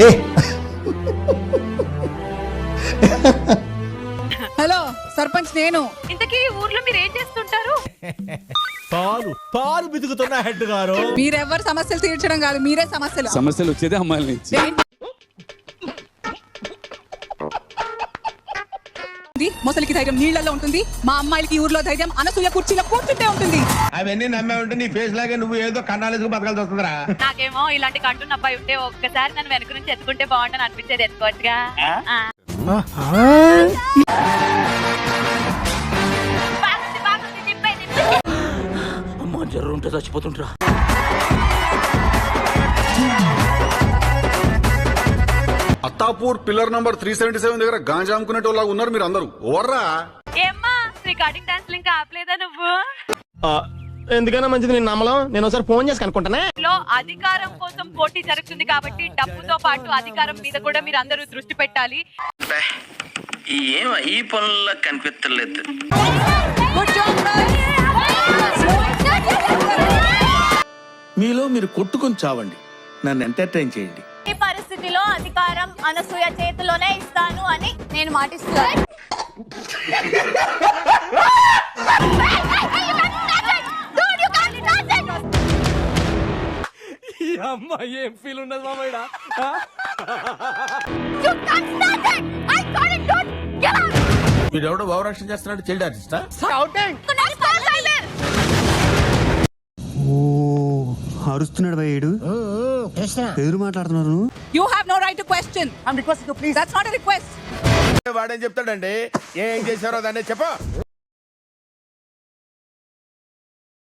ఏ hello sarpanch నేను. ఇంతకీ ఊర్లో మీరు ఏం చేస్తుంటారు? పాలు బితుకుతున్న హెడ్ గారు. మీరెవ్వరు సమస్యలు తీర్చడం కాదు, మీరే సమస్యలు. సమస్యలు వచ్చేది అమ్మాయిల నుంచి. ముసలికి ధైర్యం నీళ్లలో ఉంటుంది, మా అమ్మాయిలకి ఊర్లో ధైర్యం అనసూయ కుర్చీలో కూర్చుంటే ఉంటుంది. అవన్నీ నమ్మే ఉంటే నీ ఫేస్ లాగే నువ్వు ఏదో కన్నాలేసుకు బతకాల్సి వస్తుందిరా. నాకేమో ఇలాంటి కంటున్న అబ్బాయి ఉంటే ఒక్కసారి నన్ను వెనక నుంచి ఎత్తుకుంటే బాగుంటని అనిపించేది. ఎత్తుకోవచ్చుగా. బాగుంది, తిప్పేది. అమ్మా జర్రు ఉంటే చచ్చిపోతుంటరా. అత్తాపూర్ పిల్లర్ నంబర్ 377 దగ్గర గాంజా అమ్ముకునేటోళ్ళగా ఉన్నారు మీరు అందరూ. ఓవర్రా ఏమ్మా రికార్డింగ్ డాన్స్ ఇంకా ఆపలేదా నువ్వు? ఎందుకైనా మంచిది నేను నమ్మలం. నేను ఒకసారి ఫోన్ చేసి కనుక్కుంటానే. లో అధికారం కోసం పోటీ జరుగుతుంది కాబట్టి డబ్బుతో పాటు అధికారం మీద కూడా మీరు అందరూ దృష్టి పెట్టాలి. ఏం ఈ పనుల్లో కనిపించలేదు. మీలో మీరు కొట్టుకొని చావండి, నన్ను ఎంటర్టైన్ చేయండి. ఈ పరిస్థితిలో అధికారం అనసూయ చేతిలోనే ఇస్తాను అని నేను మాటిస్తున్నాను. అమ్మాయి ఏం ఫీల్ ఉన్నది మామయ్య. వీడెవడో భావరక్షణ చేస్తున్నాడు, చైల్డ్ ఆర్టిస్టా? అరుస్తున్నాడు భయ్యుడు, ఎదురు మాట్లాడుతున్నారు. You have no right to question. I'm requesting you please. That's not a request. వాడేం చెప్తాడండి, ఏం చేశారో దాన్ని చెప్పు.